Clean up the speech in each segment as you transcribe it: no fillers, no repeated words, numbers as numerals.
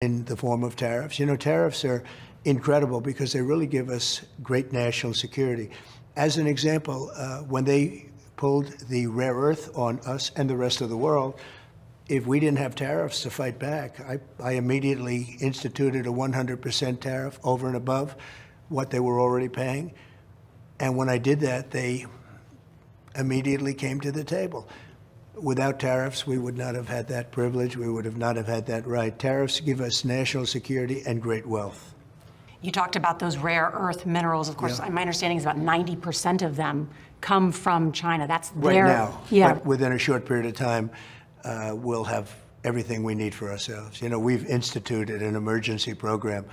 in the form of tariffs. You know, tariffs are incredible because they really give us great national security. As an example, when they pulled the rare earth on us and the rest of the world, if we didn't have tariffs to fight back, I immediately instituted a 100% tariff over and above what they were already paying. And when I did that, they immediately came to the table. Without tariffs, we would not have had that privilege. We would have not have had that right. Tariffs give us national security and great wealth. You talked about those rare earth minerals. Of course, my understanding is about 90% of them come from China. That's right now. Yeah. But within a short period of time, we'll have everything we need for ourselves. You know, we've instituted an emergency program,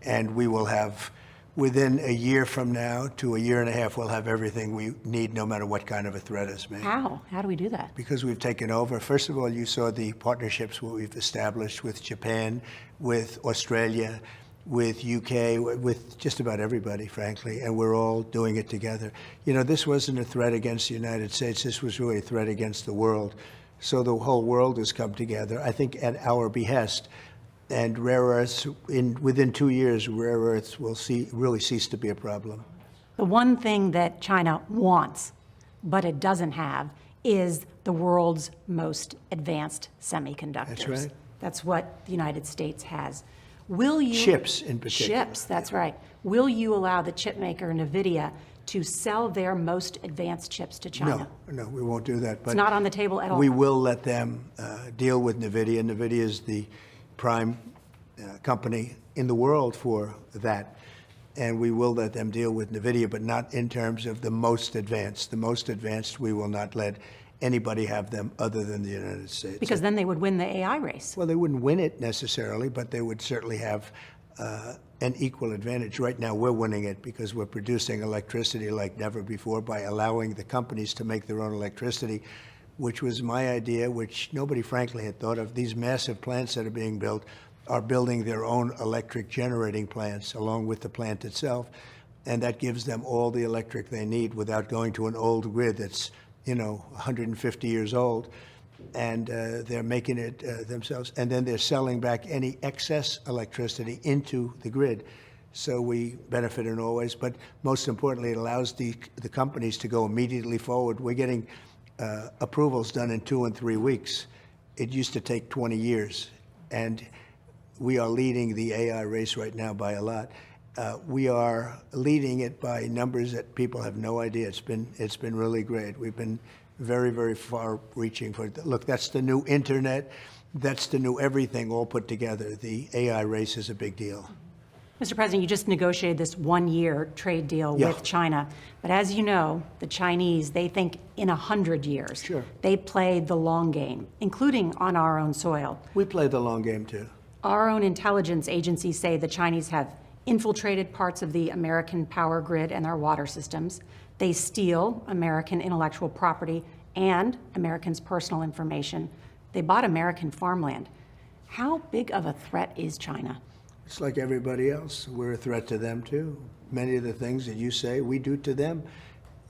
and we will have, within a year from now to a year and a half, we'll have everything we need, no matter what kind of a threat is made. How? How do we do that? Because we've taken over. First of all, you saw the partnerships we've established with Japan, with Australia, with UK, with just about everybody, frankly, and we're all doing it together. You know, this wasn't a threat against the United States. This was really a threat against the world. So the whole world has come together, I think, at our behest. And rare earths, within 2 years, rare earths will really cease to be a problem. The one thing that China wants, but it doesn't have, is the world's most advanced semiconductors. That's right. That's what the United States has. Will you... Chips, in particular. Chips, that's right. Will you allow the chip maker, NVIDIA, to sell their most advanced chips to China? No, we won't do that. But it's not on the table at all. We will let them deal with NVIDIA. NVIDIA is the prime company in the world for that. And we will let them deal with NVIDIA, but not in terms of the most advanced. The most advanced, we will not let anybody have them other than the United States. Because then they would win the AI race. Well, they wouldn't win it necessarily, but they would certainly have an equal advantage. Right now, we're winning it because we're producing electricity like never before by allowing the companies to make their own electricity, which was my idea, which nobody, frankly, had thought of. These massive plants that are being built are building their own electric generating plants along with the plant itself, and that gives them all the electric they need without going to an old grid that's, 150 years old, and they're making it themselves, and then they're selling back any excess electricity into the grid. So we benefit in all ways, but most importantly, it allows the companies to go immediately forward. We're getting approvals done in 2 and 3 weeks. It used to take 20 years, and we are leading the AI race right now by a lot. We are leading it by numbers that people have no idea. It's been really great. We've been very, very far-reaching. Look, that's the new internet. That's the new everything all put together. The AI race is a big deal. Mr. President, you just negotiated this 1-year trade deal with China. But as you know, the Chinese, they think in 100 years. Sure. They play the long game, including on our own soil. We play the long game, too. Our own intelligence agencies say the Chinese have infiltrated parts of the American power grid and our water systems. They steal American intellectual property and Americans' personal information. They bought American farmland. How big of a threat is China? It's like everybody else. We're a threat to them, too. Many of the things that you say, we do to them.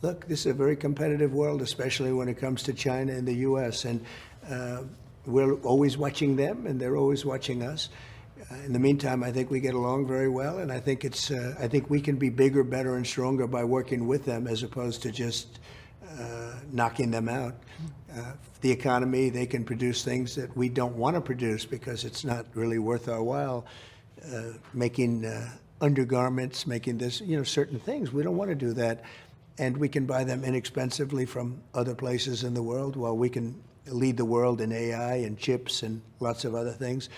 Look, this is a very competitive world, especially when it comes to China and the U.S., and we're always watching them, and they're always watching us. In the meantime, I think we get along very well, and I think I think we can be bigger, better, and stronger by working with them as opposed to just knocking them out. The economy, they can produce things that we don't want to produce because it's not really worth our while. Making undergarments, making this, certain things. We don't want to do that, and we can buy them inexpensively from other places in the world while we can lead the world in AI and chips and lots of other things.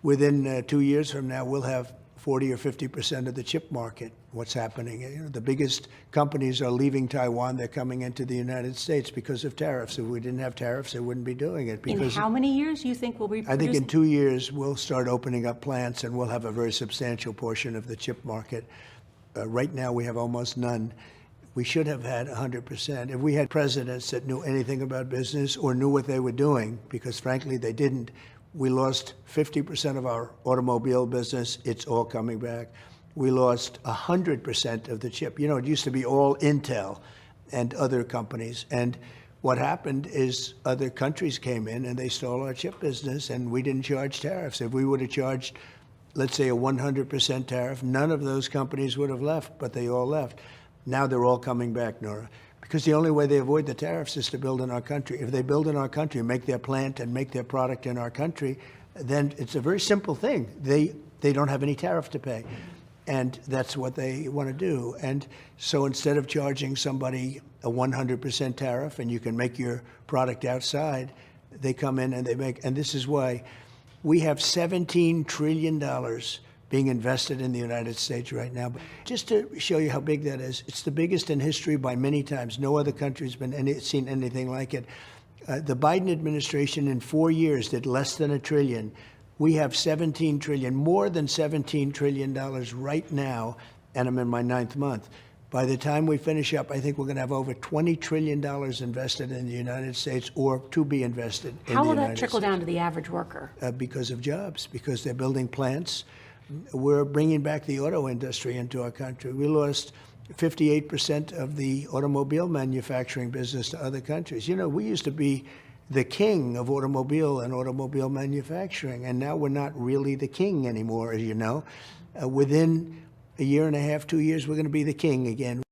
Within 2 years from now, we'll have 40 or 50% of the chip market. What's happening? The biggest companies are leaving Taiwan. They're coming into the United States because of tariffs. If we didn't have tariffs, they wouldn't be doing it. In how many years do you think we'll be producing? I think in 2 years, we'll start opening up plants, and we'll have a very substantial portion of the chip market. Right now, we have almost none. We should have had 100%. If we had presidents that knew anything about business or knew what they were doing, because frankly, they didn't, we lost 50% of our automobile business. It's all coming back. We lost 100% of the chip. It used to be all Intel and other companies. And what happened is other countries came in and they stole our chip business, and we didn't charge tariffs. If we would have charged, let's say, a 100% tariff, none of those companies would have left, but they all left. Now they're all coming back, Nora, because the only way they avoid the tariffs is to build in our country. If they build in our country, make their plant and make their product in our country, then it's a very simple thing. They don't have any tariff to pay. And that's what they want to do. And so instead of charging somebody a 100% tariff and you can make your product outside, they come in and they make, and this is why we have $17 trillion being invested in the United States right now. Just to show you how big that is, it's the biggest in history by many times. No other country's been seen anything like it. The Biden administration in 4 years did less than $1 trillion. We have $17 trillion, more than $17 trillion right now, and I'm in my 9th month. By the time we finish up, I think we're going to have over $20 trillion invested in the United States, or to be invested in the United States. How will that trickle down to the average worker? Because of jobs, because they're building plants. We're bringing back the auto industry into our country. We lost 58% of the automobile manufacturing business to other countries. You know, we used to be the king of automobile and automobile manufacturing, and now we're not really the king anymore, as you know. Within a year and a half, 2 years, we're going to be the king again.